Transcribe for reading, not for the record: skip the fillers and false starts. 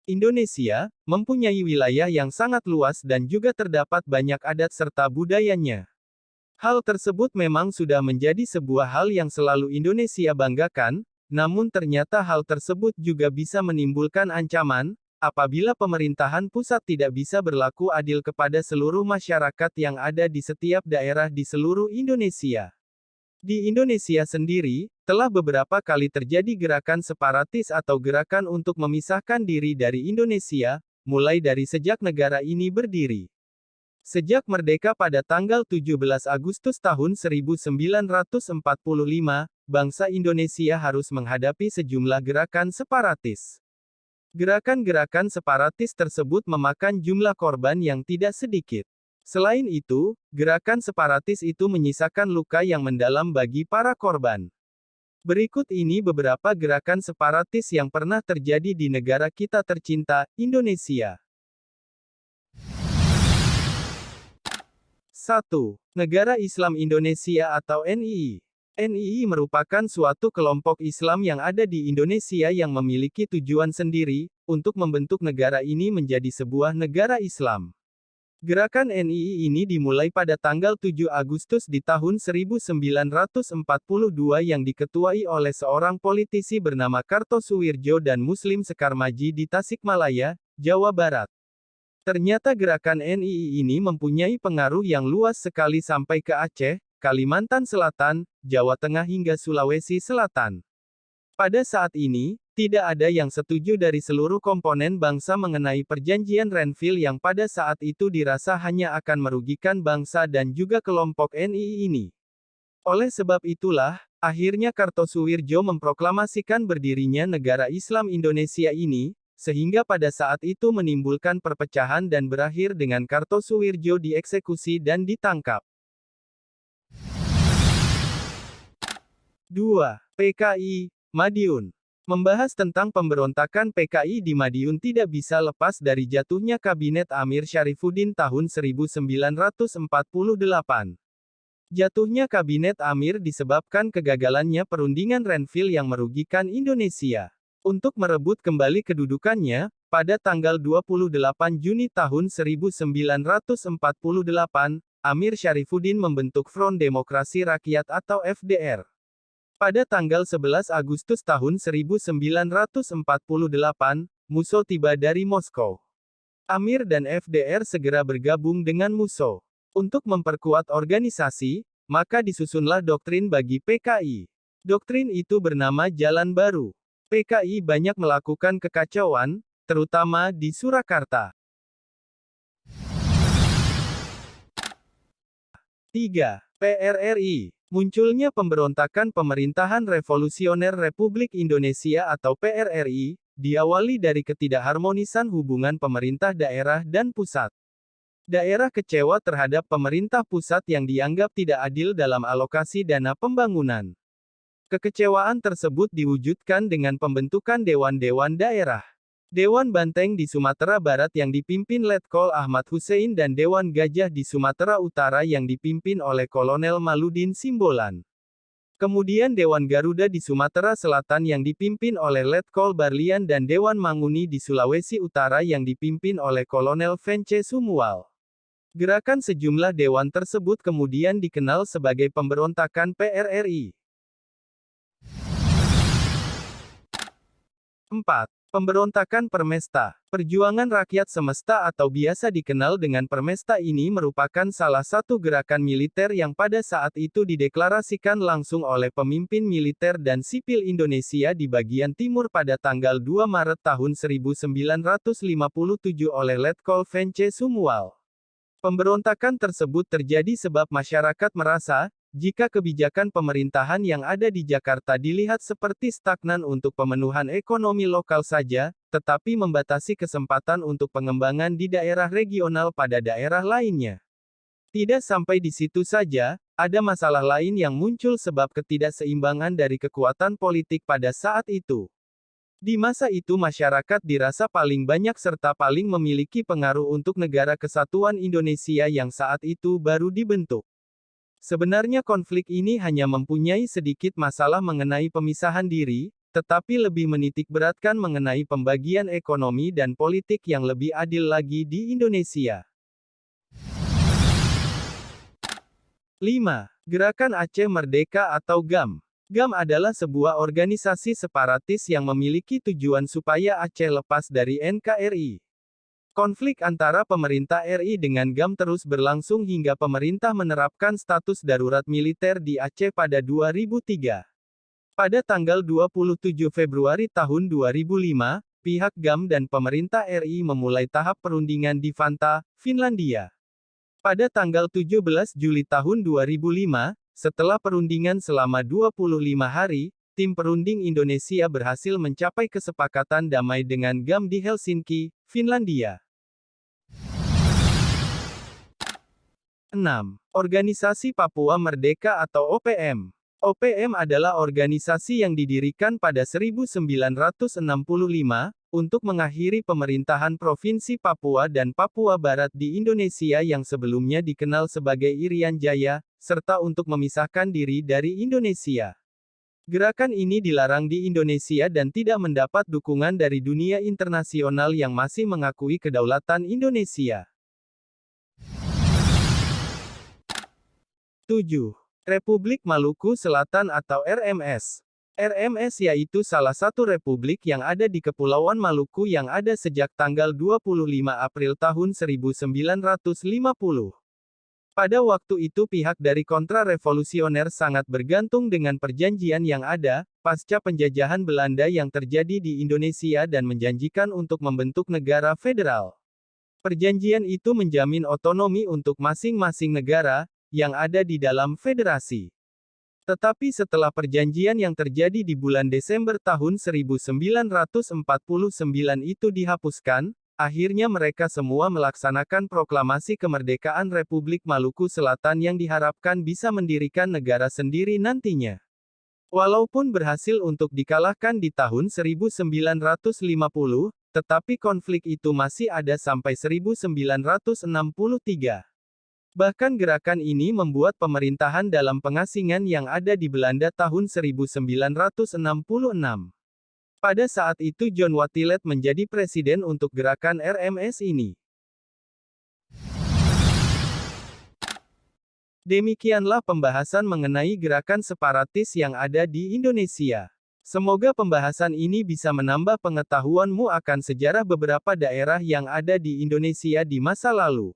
Indonesia mempunyai wilayah yang sangat luas dan juga terdapat banyak adat serta budayanya. Hal tersebut memang sudah menjadi sebuah hal yang selalu Indonesia banggakan, namun ternyata hal tersebut juga bisa menimbulkan ancaman, apabila pemerintahan pusat tidak bisa berlaku adil kepada seluruh masyarakat yang ada di setiap daerah di seluruh Indonesia. Di Indonesia sendiri, telah beberapa kali terjadi gerakan separatis atau gerakan untuk memisahkan diri dari Indonesia, mulai dari sejak negara ini berdiri. Sejak merdeka pada tanggal 17 Agustus tahun 1945, bangsa Indonesia harus menghadapi sejumlah gerakan separatis. Gerakan-gerakan separatis tersebut memakan jumlah korban yang tidak sedikit. Selain itu, gerakan separatis itu menyisakan luka yang mendalam bagi para korban. Berikut ini beberapa gerakan separatis yang pernah terjadi di negara kita tercinta, Indonesia. 1. Negara Islam Indonesia atau NII. NII merupakan suatu kelompok Islam yang ada di Indonesia yang memiliki tujuan sendiri, untuk membentuk negara ini menjadi sebuah negara Islam. Gerakan NII ini dimulai pada tanggal 7 Agustus di tahun 1942 yang diketuai oleh seorang politisi bernama Kartosuwirjo dan Muslim Sekarmaji di Tasikmalaya, Jawa Barat. Ternyata gerakan NII ini mempunyai pengaruh yang luas sekali sampai ke Aceh, Kalimantan Selatan, Jawa Tengah hingga Sulawesi Selatan. Pada saat ini, tidak ada yang setuju dari seluruh komponen bangsa mengenai perjanjian Renville yang pada saat itu dirasa hanya akan merugikan bangsa dan juga kelompok NII ini. Oleh sebab itulah, akhirnya Kartosuwirjo memproklamasikan berdirinya negara Islam Indonesia ini, sehingga pada saat itu menimbulkan perpecahan dan berakhir dengan Kartosuwirjo dieksekusi dan ditangkap. 2. PKI, Madiun. Membahas tentang pemberontakan PKI di Madiun tidak bisa lepas dari jatuhnya Kabinet Amir Syarifuddin tahun 1948. Jatuhnya Kabinet Amir disebabkan kegagalannya perundingan Renville yang merugikan Indonesia. Untuk merebut kembali kedudukannya, pada tanggal 28 Juni tahun 1948, Amir Syarifuddin membentuk Front Demokrasi Rakyat atau FDR. Pada tanggal 11 Agustus tahun 1948, Musso tiba dari Moskow. Amir dan FDR segera bergabung dengan Musso. Untuk memperkuat organisasi, maka disusunlah doktrin bagi PKI. Doktrin itu bernama Jalan Baru. PKI banyak melakukan kekacauan, terutama di Surakarta. 3. PRRI. Munculnya pemberontakan Pemerintahan Revolusioner Republik Indonesia atau PRRI, diawali dari ketidakharmonisan hubungan pemerintah daerah dan pusat. Daerah kecewa terhadap pemerintah pusat yang dianggap tidak adil dalam alokasi dana pembangunan. Kekecewaan tersebut diwujudkan dengan pembentukan dewan-dewan daerah. Dewan Banteng di Sumatera Barat yang dipimpin Letkol Ahmad Hussein dan Dewan Gajah di Sumatera Utara yang dipimpin oleh Kolonel Maludin Simbolan. Kemudian Dewan Garuda di Sumatera Selatan yang dipimpin oleh Letkol Barlian dan Dewan Manguni di Sulawesi Utara yang dipimpin oleh Kolonel Vence Sumual. Gerakan sejumlah dewan tersebut kemudian dikenal sebagai pemberontakan PRRI. 4. Pemberontakan Permesta. Perjuangan Rakyat Semesta atau biasa dikenal dengan Permesta ini merupakan salah satu gerakan militer yang pada saat itu dideklarasikan langsung oleh pemimpin militer dan sipil Indonesia di bagian timur pada tanggal 2 Maret tahun 1957 oleh Letkol Vence Sumual. Pemberontakan tersebut terjadi sebab masyarakat merasa, jika kebijakan pemerintahan yang ada di Jakarta dilihat seperti stagnan untuk pemenuhan ekonomi lokal saja, tetapi membatasi kesempatan untuk pengembangan di daerah regional pada daerah lainnya. Tidak sampai di situ saja, ada masalah lain yang muncul sebab ketidakseimbangan dari kekuatan politik pada saat itu. Di masa itu masyarakat dirasa paling banyak serta paling memiliki pengaruh untuk Negara Kesatuan Indonesia yang saat itu baru dibentuk. Sebenarnya konflik ini hanya mempunyai sedikit masalah mengenai pemisahan diri, tetapi lebih menitikberatkan mengenai pembagian ekonomi dan politik yang lebih adil lagi di Indonesia. 5. Gerakan Aceh Merdeka atau GAM. GAM adalah sebuah organisasi separatis yang memiliki tujuan supaya Aceh lepas dari NKRI. Konflik antara pemerintah RI dengan GAM terus berlangsung hingga pemerintah menerapkan status darurat militer di Aceh pada 2003. Pada tanggal 27 Februari tahun 2005, pihak GAM dan pemerintah RI memulai tahap perundingan di Vantaa, Finlandia. Pada tanggal 17 Juli tahun 2005, setelah perundingan selama 25 hari, tim perunding Indonesia berhasil mencapai kesepakatan damai dengan GAM di Helsinki, Finlandia. 6. Organisasi Papua Merdeka atau OPM. OPM adalah organisasi yang didirikan pada 1965, untuk mengakhiri pemerintahan Provinsi Papua dan Papua Barat di Indonesia yang sebelumnya dikenal sebagai Irian Jaya, serta untuk memisahkan diri dari Indonesia. Gerakan ini dilarang di Indonesia dan tidak mendapat dukungan dari dunia internasional yang masih mengakui kedaulatan Indonesia. 7. Republik Maluku Selatan atau RMS. RMS yaitu salah satu republik yang ada di Kepulauan Maluku yang ada sejak tanggal 25 April tahun 1950. Pada waktu itu pihak dari kontra-revolusioner sangat bergantung dengan perjanjian yang ada, pasca penjajahan Belanda yang terjadi di Indonesia dan menjanjikan untuk membentuk negara federal. Perjanjian itu menjamin otonomi untuk masing-masing negara, yang ada di dalam federasi. Tetapi setelah perjanjian yang terjadi di bulan Desember tahun 1949 itu dihapuskan, akhirnya mereka semua melaksanakan proklamasi kemerdekaan Republik Maluku Selatan yang diharapkan bisa mendirikan negara sendiri nantinya. Walaupun berhasil untuk dikalahkan di tahun 1950, tetapi konflik itu masih ada sampai 1963. Bahkan gerakan ini membuat pemerintahan dalam pengasingan yang ada di Belanda tahun 1966. Pada saat itu John Watilet menjadi presiden untuk gerakan RMS ini. Demikianlah pembahasan mengenai gerakan separatis yang ada di Indonesia. Semoga pembahasan ini bisa menambah pengetahuanmu akan sejarah beberapa daerah yang ada di Indonesia di masa lalu.